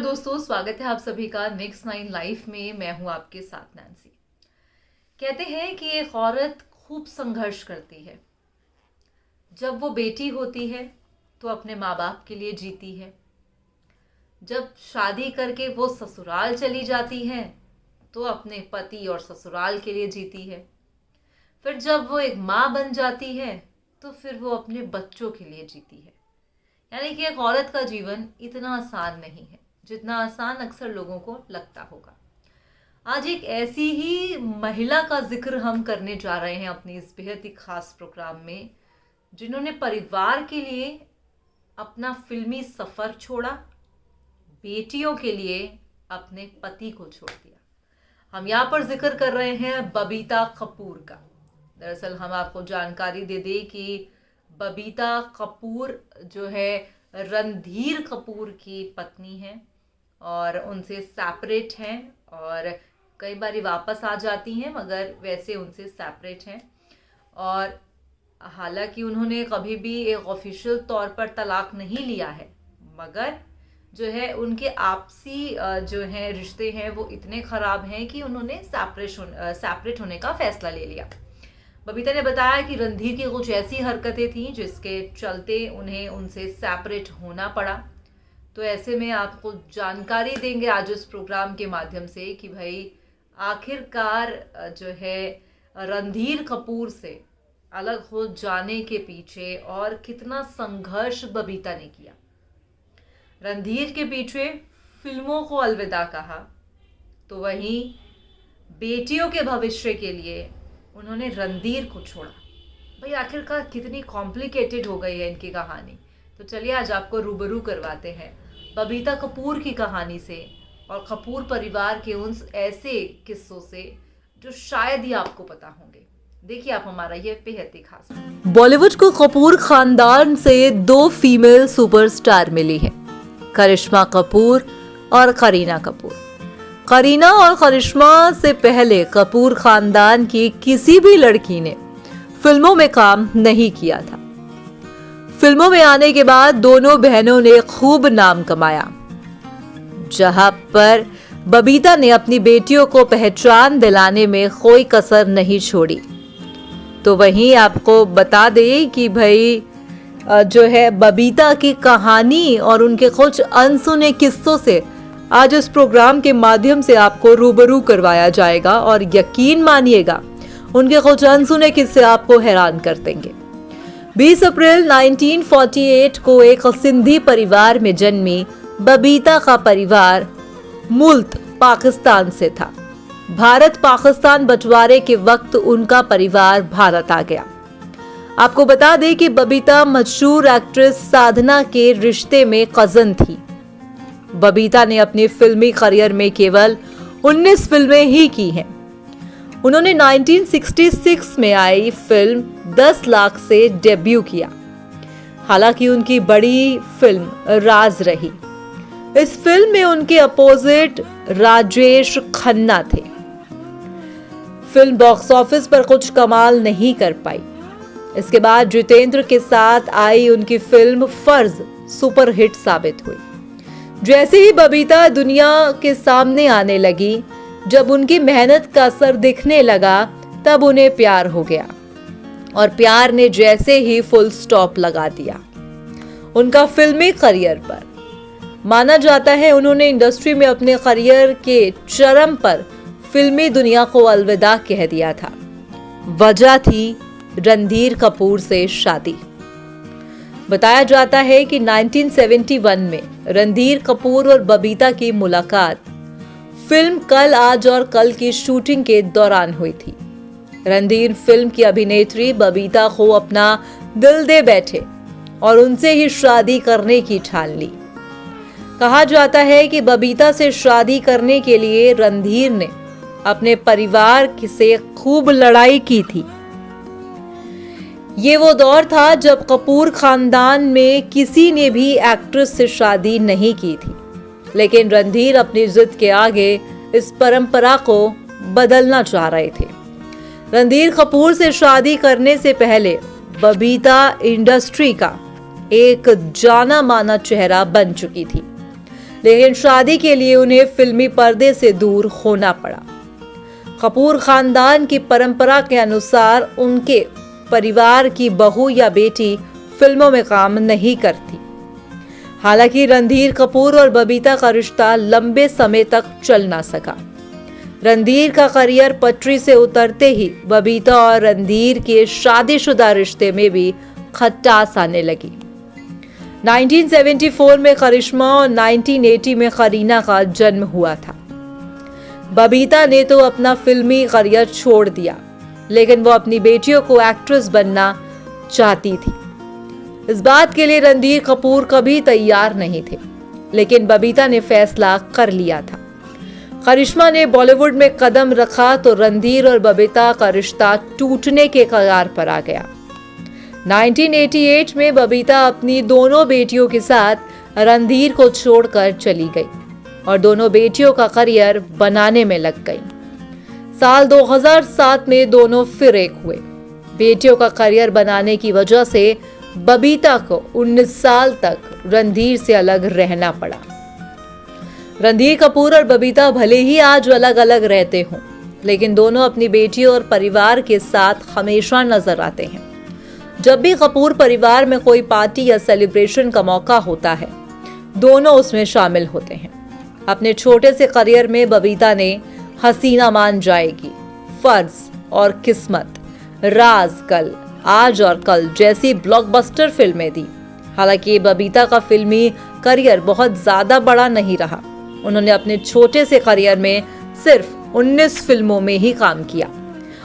दोस्तों, स्वागत है आप सभी का नेक्स्ट 9 लाइफ में। मैं हूं आपके साथ नैन्सी। कहते हैं कि एक औरत खूब संघर्ष करती है। जब वो बेटी होती है तो अपने माँ बाप के लिए जीती है। जब शादी करके वो ससुराल चली जाती है तो अपने पति और ससुराल के लिए जीती है। फिर जब वो एक माँ बन जाती है तो फिर वो अपने बच्चों के लिए जीती है। यानी कि एक औरत का जीवन इतना आसान नहीं है जितना आसान अक्सर लोगों को लगता होगा। आज एक ऐसी ही महिला का जिक्र हम करने जा रहे हैं अपनी इस बेहद ही खास प्रोग्राम में, जिन्होंने परिवार के लिए अपना फिल्मी सफर छोड़ा, बेटियों के लिए अपने पति को छोड़ दिया। हम यहाँ पर जिक्र कर रहे हैं बबीता कपूर का। दरअसल हम आपको जानकारी दे दें कि बबीता कपूर जो है रणधीर कपूर की पत्नी है और उनसे सेपरेट हैं और कई बार वापस आ जाती हैं, मगर वैसे उनसे सेपरेट हैं। और हालांकि उन्होंने कभी भी एक ऑफिशियल तौर पर तलाक नहीं लिया है, मगर जो है उनके आपसी जो है रिश्ते हैं वो इतने ख़राब हैं कि उन्होंने सेपरेट होने का फैसला ले लिया। बबीता ने बताया कि रणधीर की कुछ ऐसी हरकतें थीं जिसके चलते उन्हें उनसे सेपरेट होना पड़ा। तो ऐसे में आपको जानकारी देंगे आज इस प्रोग्राम के माध्यम से कि भाई आखिरकार जो है रणधीर कपूर से अलग हो जाने के पीछे और कितना संघर्ष बबीता ने किया। रणधीर के पीछे फिल्मों को अलविदा कहा तो वहीं बेटियों के भविष्य के लिए उन्होंने रणधीर को छोड़ा। भाई आखिरकार कितनी कॉम्प्लिकेटेड हो गई है इनकी कहानी। तो चलिए आज आपको रूबरू करवाते हैं बबीता कपूर की कहानी से और कपूर परिवार के उन ऐसे किस्सों से जो शायद ही आपको पता होंगे। देखिए आप हमारा ये बेहद ही खास। बॉलीवुड को कपूर खानदान से 2 फीमेल सुपरस्टार मिली हैं, करिश्मा कपूर और करीना कपूर। करीना और करिश्मा से पहले कपूर खानदान की किसी भी लड़की ने फिल्मों में काम नहीं किया था। फिल्मों में आने के बाद दोनों बहनों ने खूब नाम कमाया। जहां पर बबीता ने अपनी बेटियों को पहचान दिलाने में कोई कसर नहीं छोड़ी, तो वहीं आपको बता दें कि भाई जो है बबीता की कहानी और उनके कुछ अनसुने किस्सों से आज इस प्रोग्राम के माध्यम से आपको रूबरू करवाया जाएगा और यकीन मानिएगा उनके कुछ अनसुने किस्से आपको हैरान कर देंगे। 20 अप्रैल 1948 को एक सिंधी परिवार में जन्मी बबीता का परिवार मुल्क पाकिस्तान से था। भारत पाकिस्तान बंटवारे के वक्त उनका परिवार भारत आ गया। आपको बता दें कि बबीता मशहूर एक्ट्रेस साधना के रिश्ते में कजन थी। बबीता ने अपनी फिल्मी करियर में केवल 19 फिल्में ही की हैं। उन्होंने 1966 में आई फिल्म 10 लाख से डेब्यू किया। हालांकि उनकी बड़ी फिल्म राज रही। इस फिल्म में उनके अपोजिट राजेश खन्ना थे। फिल्म बॉक्स ऑफिस पर कुछ कमाल नहीं कर पाई। इसके बाद जितेंद्र के साथ आई उनकी फिल्म फर्ज सुपरहिट साबित हुई। जैसे ही बबीता दुनिया के सामने आने लगी, जब उनकी मेहनत का असर दिखने लगा, तब उन्हें प्यार हो गया और प्यार ने जैसे ही फुल स्टॉप लगा दिया उनका फिल्मी करियर पर। माना जाता है उन्होंने इंडस्ट्री में अपने करियर के चरम पर फिल्मी दुनिया को अलविदा कह दिया था। वजह थी रणधीर कपूर से शादी। बताया जाता है कि 1971 में रणधीर कपूर और बबीता की मुलाकात फिल्म कल आज और कल की शूटिंग के दौरान हुई थी। रणधीर फिल्म की अभिनेत्री बबीता को अपना दिल दे बैठे और उनसे ही शादी करने की ठान ली। कहा जाता है कि बबीता से शादी करने के लिए रणधीर ने अपने परिवार से खूब लड़ाई की थी। ये वो दौर था जब कपूर खानदान में किसी ने भी एक्ट्रेस से शादी नहीं की थी, लेकिन रणधीर अपनी जिद के आगे इस परंपरा को बदलना चाह रहे थे। रणधीर कपूर से शादी करने से पहले बबीता इंडस्ट्री का एक जाना माना चेहरा बन चुकी थी। लेकिन शादी के लिए उन्हें फिल्मी पर्दे से दूर होना पड़ा। कपूर खानदान की परंपरा के अनुसार उनके परिवार की बहू या बेटी फिल्मों में काम नहीं करती। हालांकि रणधीर कपूर और बबीता का रिश्ता लंबे समय तक चल ना सका। रणधीर का करियर पटरी से उतरते ही बबीता और रणधीर के शादीशुदा रिश्ते में भी खटास आने लगी। 1974 में करिश्मा और 1980 में करीना का जन्म हुआ था। बबीता ने तो अपना फिल्मी करियर छोड़ दिया, लेकिन वो अपनी बेटियों को एक्ट्रेस बनना चाहती थी। इस बात के लिए रणधीर कपूर कभी तैयार नहीं थे, लेकिन बबीता ने फैसला कर लिया था। करिश्मा ने बॉलीवुड में कदम रखा तो रणधीर और बबीता का रिश्ता टूटने के कगार पर आ गया। 1988 में बबीता अपनी दोनों बेटियों के साथ रणधीर को छोड़कर चली गई और दोनों बेटियों का करियर बनाने में लग गई। साल 2007 में दोनों फिर एक हुए। बेटियों का करियर बनाने की वजह से बबीता को 19 साल तक रणधीर से अलग रहना पड़ा। रणधीर कपूर और बबीता भले ही आज अलग अलग रहते हों, लेकिन दोनों अपनी बेटियों और परिवार के साथ हमेशा नजर आते हैं। जब भी कपूर परिवार में कोई पार्टी या सेलिब्रेशन का मौका होता है, दोनों उसमें शामिल होते हैं। अपने छोटे से करियर में बबीता ने हसीना मान जाएगी, फर्ज और किस्मत, राज, कल, आज और कल जैसी ब्लॉकबस्टर फिल्में दी। हालांकि बबीता का फिल्मी करियर बहुत ज्यादा बड़ा नहीं रहा। उन्होंने अपने छोटे से करियर में सिर्फ 19 फिल्मों में ही काम किया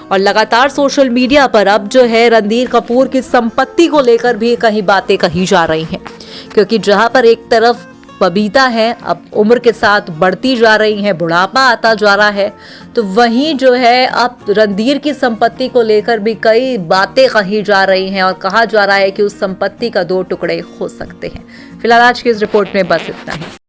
और लगातार सोशल मीडिया पर अब जो है रणधीर कपूर की संपत्ति को लेकर भी कहीं बातें कही जा रही हैं, क्योंकि जहां पर एक तरफ बबीता है अब उम्र के साथ बढ़ती जा रही हैं, बुढ़ापा आता जा रहा है, तो वहीं जो है अब रणधीर की संपत्ति को लेकर भी कई बातें कही जा रही हैं और कहा जा रहा है कि उस संपत्ति का 2 टुकड़े हो सकते हैं। फिलहाल आज की इस रिपोर्ट में बस इतना ही।